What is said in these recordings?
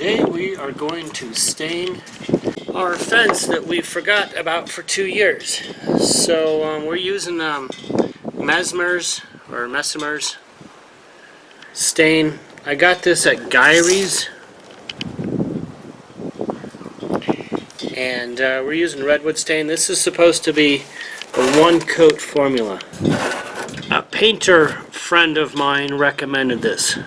Today we are going to stain our fence that we forgot about for 2 years. So we're using Messmer's stain. I got this at Guyry's, and we're using Redwood stain. This is supposed to be a one-coat formula. A painter friend of mine recommended this.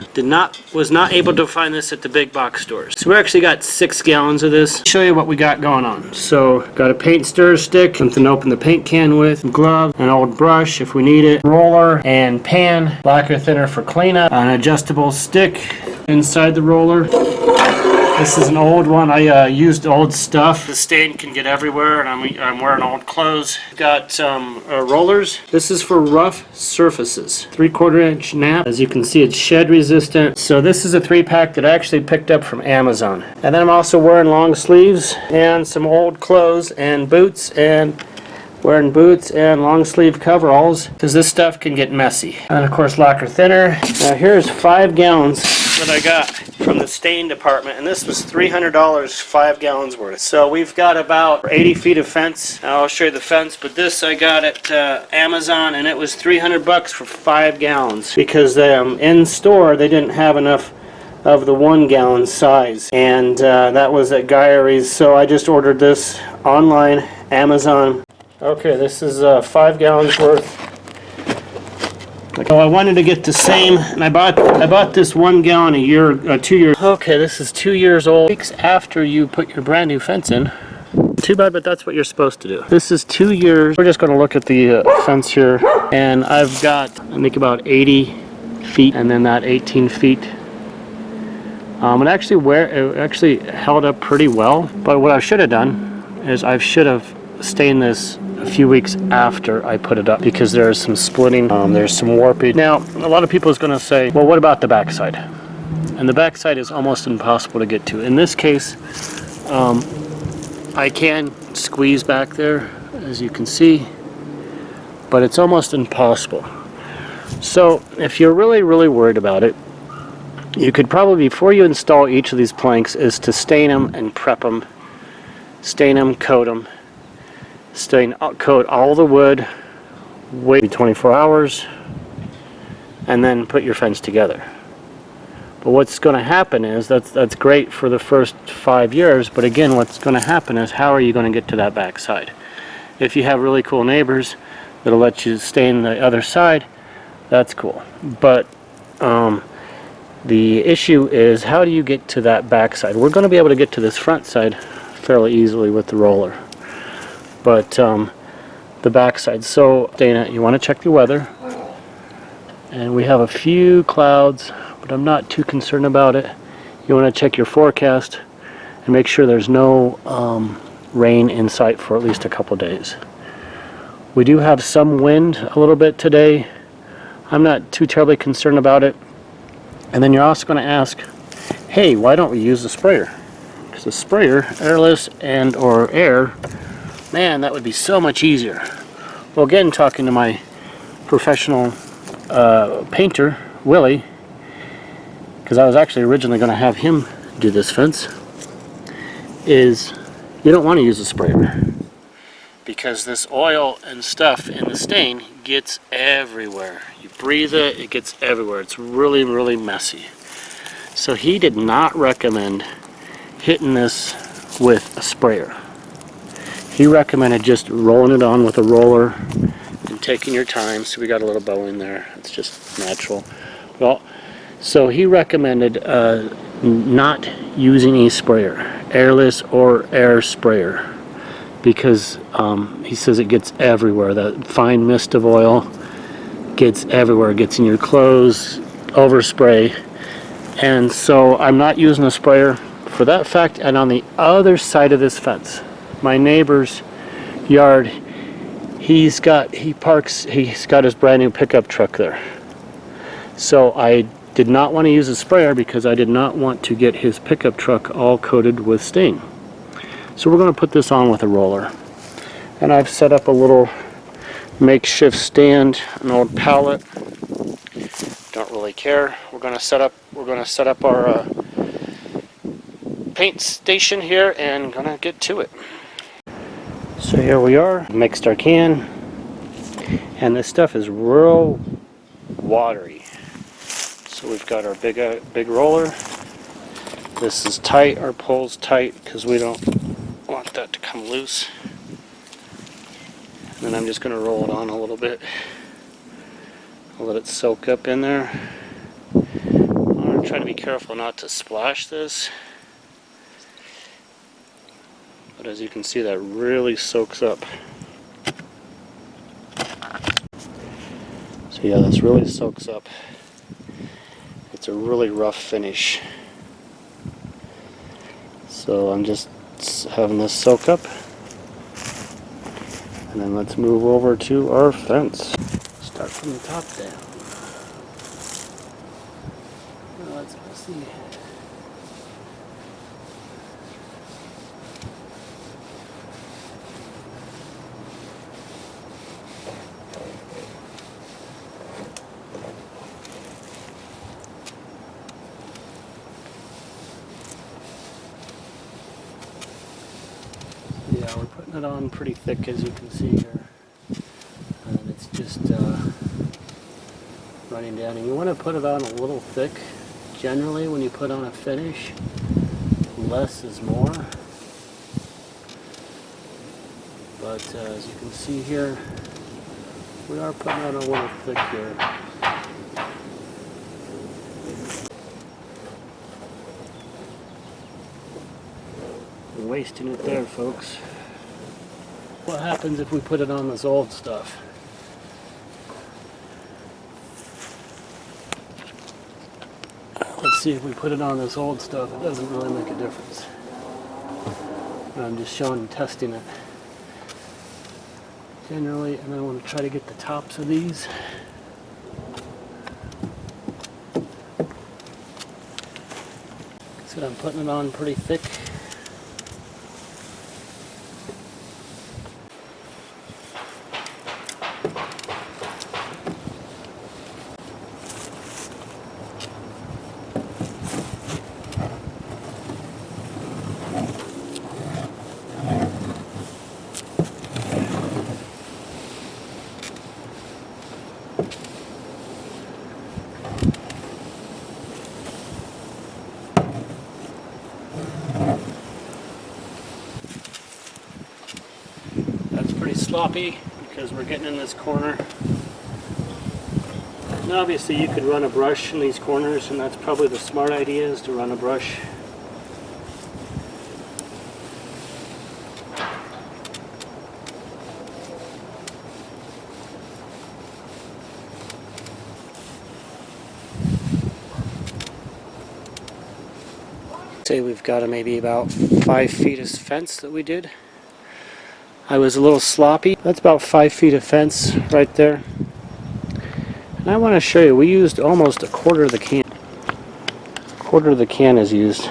Was not able to find this at the big box stores. So we actually got 6 gallons of this. I'll show you what we got going on. So got a paint stir stick, something to open the paint can with, some gloves, an old brush if we need it, roller and pan, lacquer thinner for cleanup, an adjustable stick inside the roller. This is an old one. I used old stuff. The stain can get everywhere, and I'm wearing old clothes. Got rollers. This is for rough surfaces. 3/4 inch nap. As you can see, it's shed resistant. So this is a 3-pack that I actually picked up from Amazon. And then I'm also wearing long sleeves and some old clothes and boots, and wearing boots and long sleeve coveralls because this stuff can get messy. And of course, lacquer thinner. Now here's 5 gallons that I got from the stain department, and this was $300, 5 gallons worth. So we've got about 80 feet of fence. I'll show you the fence, but this I got at Amazon, and it was $300 for 5 gallons because in store they didn't have enough of the 1 gallon size, and that was at Guyry's. So I just ordered this online, Amazon. Okay, this is 5 gallons worth. So I wanted to get the same, and I bought this 1 gallon 2 years. Okay, this is 2 years old. Weeks after you put your brand new fence in. Too bad, but that's what you're supposed to do. This is 2 years. We're just going to look at the fence here, and I've got, I think, about 80 feet, and then that 18 feet. It actually held up pretty well. But what I should have done is I should have stained this a few weeks after I put it up, because there's some splitting, there's some warpage. Now, a lot of people is going to say, well, what about the backside? And the backside is almost impossible to get to. In this case, I can squeeze back there, as you can see, but it's almost impossible. So if you're really, really worried about it, you could probably, before you install each of these planks, is to stain them and prep them, stain them, coat them, coat all the wood, wait 24 hours, and then put your fence together. But what's going to happen is, that's great for the first 5 years, but again, what's going to happen is, how are you going to get to that back side? If you have really cool neighbors that'll let you stain the other side, that's cool. But the issue is, how do you get to that back side? We're going to be able to get to this front side fairly easily with the roller. But the backside. So Dana, you want to check the weather, and we have a few clouds, but I'm not too concerned about it. You want to check your forecast and make sure there's no rain in sight for at least a couple days. We do have some wind a little bit today. I'm not too terribly concerned about it. And then you're also going to ask, hey, why don't we use the sprayer? Because the sprayer, airless and or air, man, that would be so much easier. Well, again, talking to my professional painter, Willie, because I was actually originally going to have him do this fence, is you don't want to use a sprayer, because this oil and stuff in the stain gets everywhere. You breathe it, it gets everywhere. It's really, really messy. So he did not recommend hitting this with a sprayer. He recommended just rolling it on with a roller and taking your time. So we got a little bow in there. It's just natural. Well, so he recommended not using a sprayer, airless or air sprayer, because he says it gets everywhere. That fine mist of oil gets everywhere. It gets in your clothes, overspray. And so I'm not using a sprayer for that fact. And on the other side of this fence, my neighbor's yard, he's got his brand new pickup truck there. So I did not want to use a sprayer because I did not want to get his pickup truck all coated with stain. So we're going to put this on with a roller. And I've set up a little makeshift stand, an old pallet. Don't really care. We're going to set up our paint station here and gonna get to it. So here we are, mixed our can, and this stuff is real watery. So we've got our big roller. This is tight, our pole's tight because we don't want that to come loose. And then I'm just gonna roll it on a little bit. I'll let it soak up in there. I'm gonna try to be careful not to splash this. But as you can see, that really soaks up. So yeah, this really soaks up. It's a really rough finish. So I'm just having this soak up. And then let's move over to our fence. Start from the top down. Now let's see. Yeah, we're putting it on pretty thick, as you can see here. And it's just running down. And you want to put it on a little thick. Generally, when you put on a finish, less is more. But as you can see here, we are putting on a little thick here. We're wasting it there, folks. What happens if we put it on this old stuff? Let's see if we put it on this old stuff. It doesn't really make a difference. I'm just showing, testing it. Generally, and I want to try to get the tops of these. So I'm putting it on pretty thick. Sloppy because we're getting in this corner. And obviously you could run a brush in these corners, and that's probably the smart idea, is to run a brush. Say we've got maybe about 5 feet of fence that we did. I was a little sloppy. That's about 5 feet of fence right there. And I want to show you, we used almost a quarter of the can. A quarter of the can is used.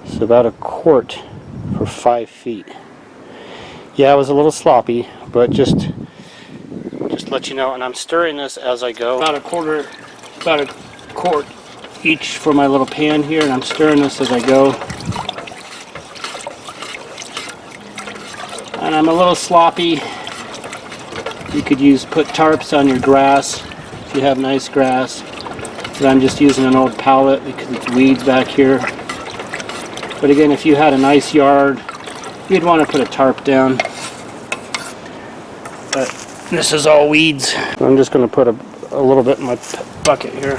So about a quart for 5 feet. Yeah, I was a little sloppy, but just let you know. And I'm stirring this as I go. About a quart each for my little pan here, and I'm stirring this as I go. And I'm a little sloppy. You could put tarps on your grass if you have nice grass. But I'm just using an old pallet because it's weeds back here. But again, if you had a nice yard, you'd want to put a tarp down. But this is all weeds. I'm just going to put a little bit in my bucket here.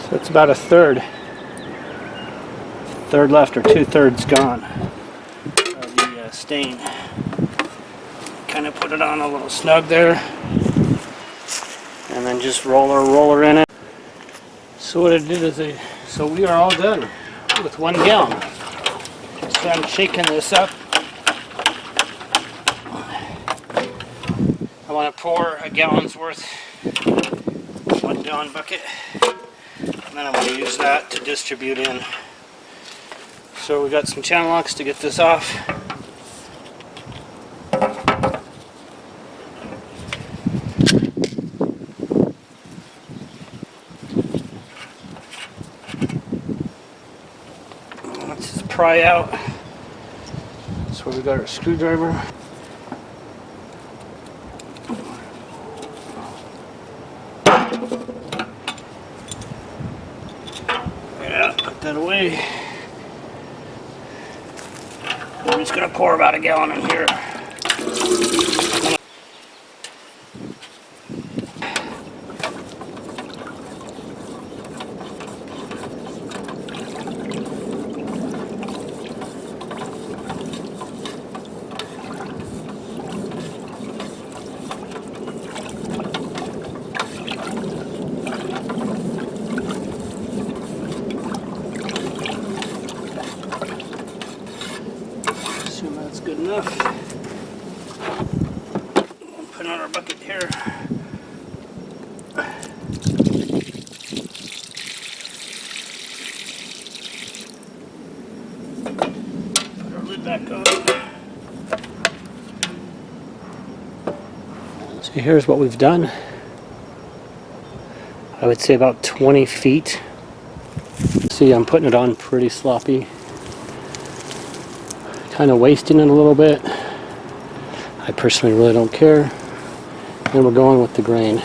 So it's about a third left, or 2/3 gone of the stain. Kind of put it on a little snug there, and then just roll our roller in it. So what I did is so we are all done with 1 gallon. So I'm shaking this up. I want to pour a gallon's worth, 1 gallon bucket. And then I'm going to use that to distribute in. So we got some channel locks to get this off. pry out. That's where we got our screwdriver. Yeah, put that away. I'm just gonna pour about a gallon in here. Assume that's good enough. We'll put on our bucket here. Put our lid back on. So here's what we've done. I would say about 20 feet. See, I'm putting it on pretty sloppy. Kind of wasting it a little bit. I personally really don't care. And we're going with the grain.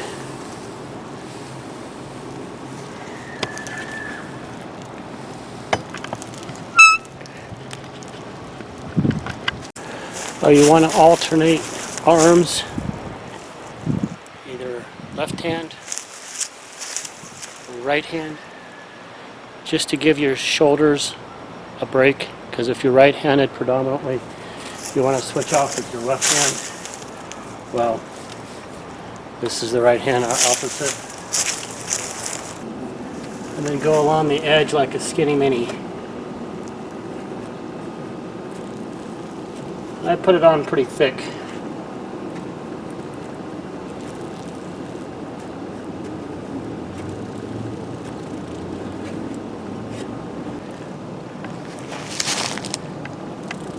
Oh, you want to alternate arms, either left hand or right hand, just to give your shoulders a break. Because if you're right-handed predominantly, you want to switch off with your left hand. Well, this is the right hand opposite. And then go along the edge like a skinny mini. I put it on pretty thick.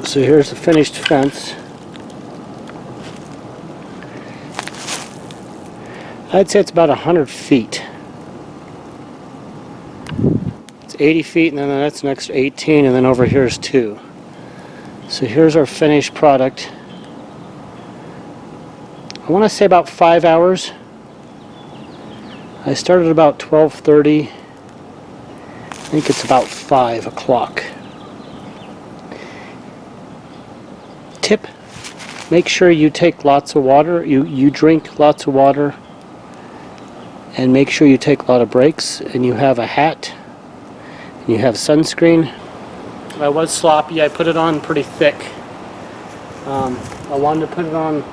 So here's the finished fence. I'd say it's about 100 feet. It's 80 feet, and then that's an extra 18, and then over here is 2. So here's our finished product. I want to say about 5 hours. I started about 12:30. I think it's about 5 o'clock. Tip, make sure you take lots of water. You drink lots of water. And make sure you take a lot of breaks, and you have a hat, and you have sunscreen. I was sloppy. I put it on pretty thick. I wanted to put it on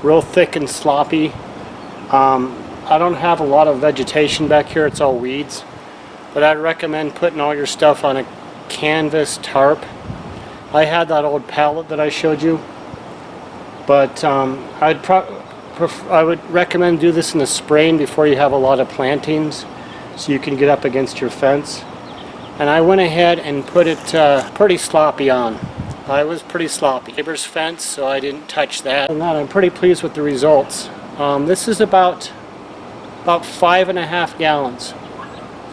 real thick and sloppy. I don't have a lot of vegetation back here. It's all weeds. But I'd recommend putting all your stuff on a canvas tarp. I had that old pallet that I showed you. But I would recommend do this in the spring before you have a lot of plantings, so you can get up against your fence. And I went ahead and put it pretty sloppy on. I was pretty sloppy. Neighbor's fence, so I didn't touch that. And I'm pretty pleased with the results. This is about 5.5 gallons.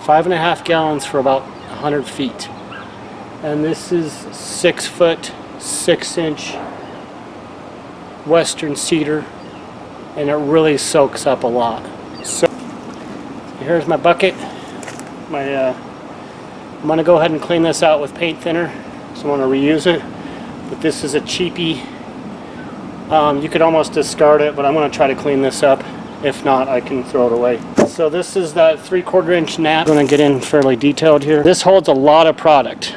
5.5 gallons for about 100 feet. And this is 6 foot, 6 inch Western cedar. And it really soaks up a lot. So here's my bucket. I'm going to go ahead and clean this out with paint thinner, so I want to reuse it. But this is a cheapie. You could almost discard it, but I'm going to try to clean this up. If not, I can throw it away. So this is that 3/4 inch nap. I'm going to get in fairly detailed here. This holds a lot of product.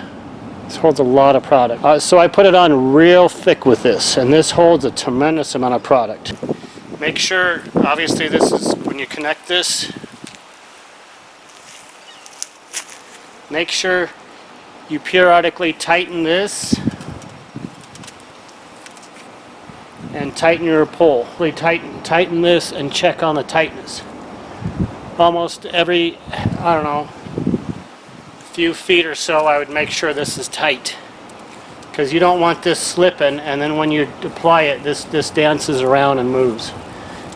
This holds a lot of product. So I put it on real thick with this, and this holds a tremendous amount of product. Make sure, obviously this is, when you connect this, make sure you periodically tighten this and tighten your pull. Really tighten this and check on the tightness. Almost every, I don't know, few feet or so I would make sure this is tight. Because you don't want this slipping, and then when you apply it, this dances around and moves.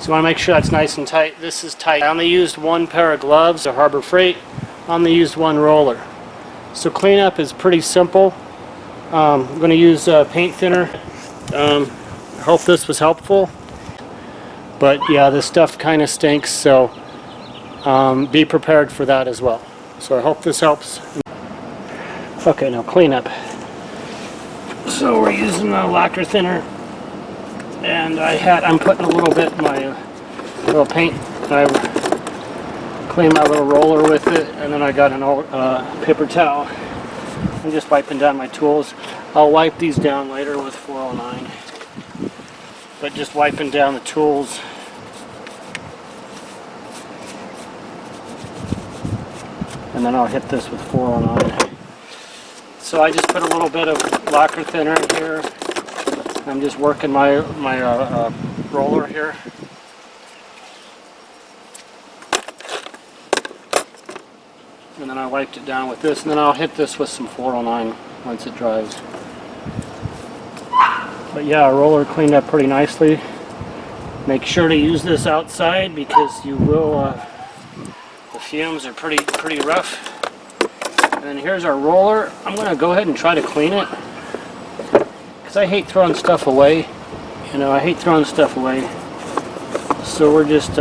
So you want to make sure that's nice and tight. This is tight. I only used 1 pair of gloves, a Harbor Freight. I only used 1 roller. So cleanup is pretty simple. I'm going to use paint thinner. I hope this was helpful. But yeah, this stuff kind of stinks, so be prepared for that as well. So I hope this helps. Okay, now cleanup. So we're using a lacquer thinner, and I'm putting a little bit in my little paint. I cleaned my little roller with it, and then I got an old paper towel. I'm just wiping down my tools. I'll wipe these down later with 409, but just wiping down the tools. And then I'll hit this with 409. So I just put a little bit of lacquer thinner in here. I'm just working my roller here. And then I wiped it down with this, and then I'll hit this with some 409 once it dries. But yeah, our roller cleaned up pretty nicely. Make sure to use this outside because you will, the fumes are pretty rough. And then here's our roller. I'm going to go ahead and try to clean it because I hate throwing stuff away. You know, I hate throwing stuff away. So we're just,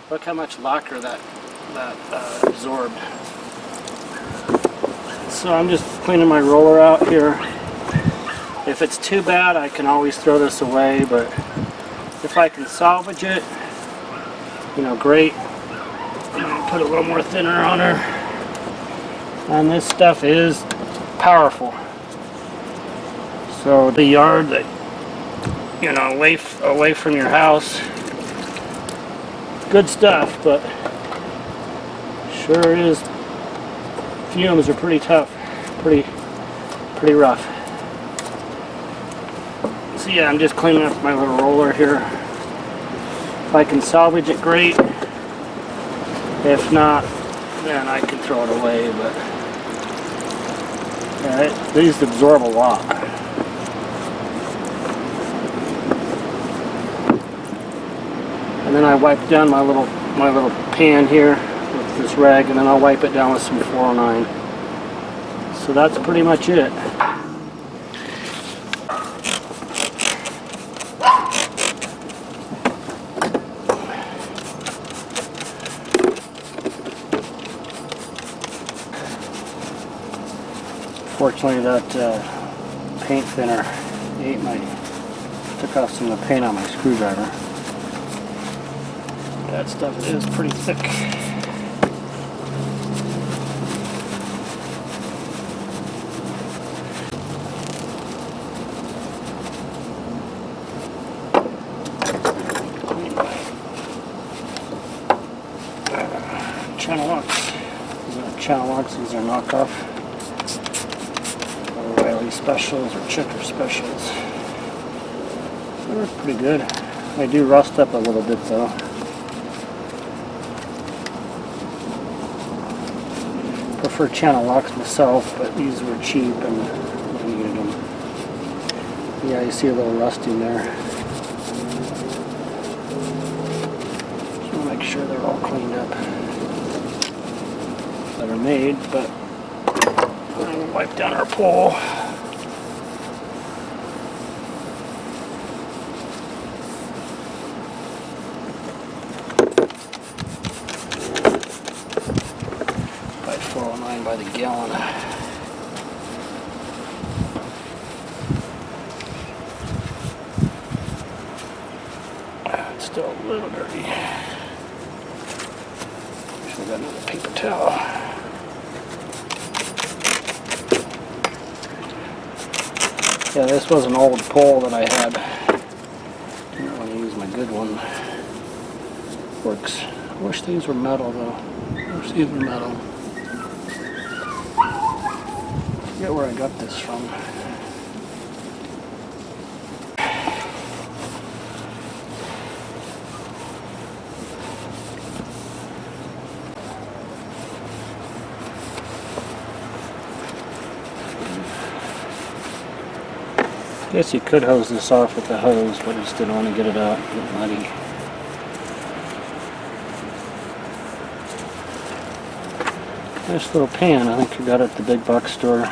look how much lacquer that absorbed. So I'm just cleaning my roller out here. If it's too bad, I can always throw this away, but if I can salvage it, you know, great. I'm gonna put a little more thinner on her. And this stuff is powerful. So the yard that, you know, away from your house, good stuff, but sure is, fumes are pretty tough, pretty rough. So yeah, I'm just cleaning up my little roller here. If I can salvage it, great. If not, then I can throw it away. But yeah, these absorb a lot. And then I wipe down my little pan here with this rag, and then I'll wipe it down with some 409. So that's pretty much it. Fortunately, that paint thinner took off some of the paint on my screwdriver. That stuff is pretty thick. Channel locks. These are channel locks. These are knockoff. O'Reilly specials or checker specials. They work pretty good. They do rust up a little bit though. Prefer channel locks myself, but these were cheap and I needed them. Yeah, you see a little rusting there. So make sure they're all cleaned up. That are made, but we'll wipe down our pole. By 409 by the gallon. It's still a little dirty. Wish I got another paper towel. Yeah, this was an old pole that I had. Didn't want to use my good one. Works. I wish these were metal though. I wish these were metal. I forget where I got this from. I guess you could hose this off with the hose, but I just didn't want to get it out and get muddy. Nice little pan. I think you got it at the big box store.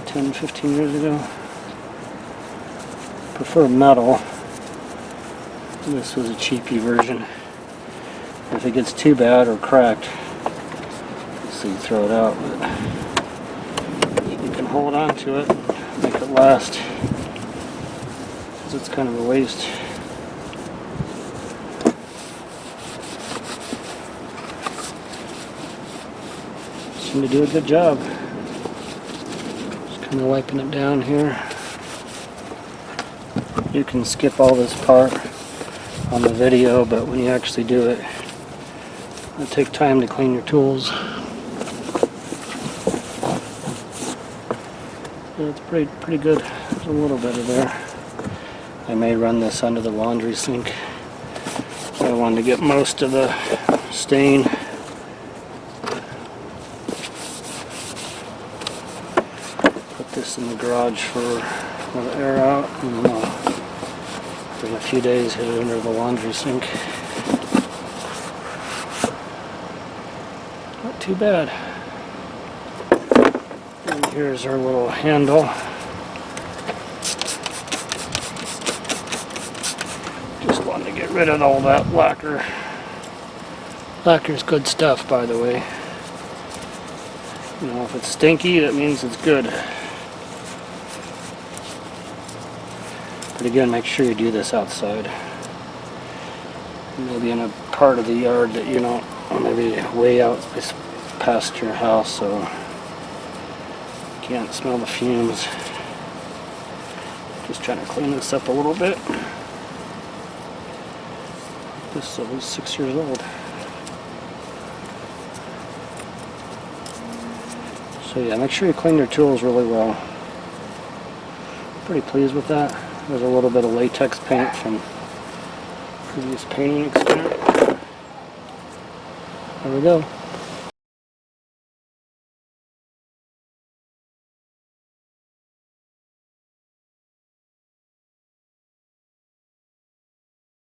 10, 15 years ago. Prefer metal. This was a cheapy version. If it gets too bad or cracked, so you throw it out, but you can hold on to it and make it last, because it's kind of a waste. Seem to do a good job. Just kind of wiping it down here. You can skip all this part on the video, but when you actually do it, it'll take time to clean your tools. Yeah, it's pretty good. There's a little bit of there. I may run this under the laundry sink. I wanted to get most of the stain. Put this in the garage for the air out, and in a few days hit it under the laundry sink. Not too bad. And here's our little handle. Just wanted to get rid of all that lacquer. Lacquer's good stuff, by the way. You know, if it's stinky, that means it's good. But again, make sure you do this outside. Maybe in a part of the yard that you don't, maybe way out past your house, so you can't smell the fumes. Just trying to clean this up a little bit. This is 6 years old. So yeah, make sure you clean your tools really well. Pretty pleased with that. There's a little bit of latex paint from previous painting experience. There we go.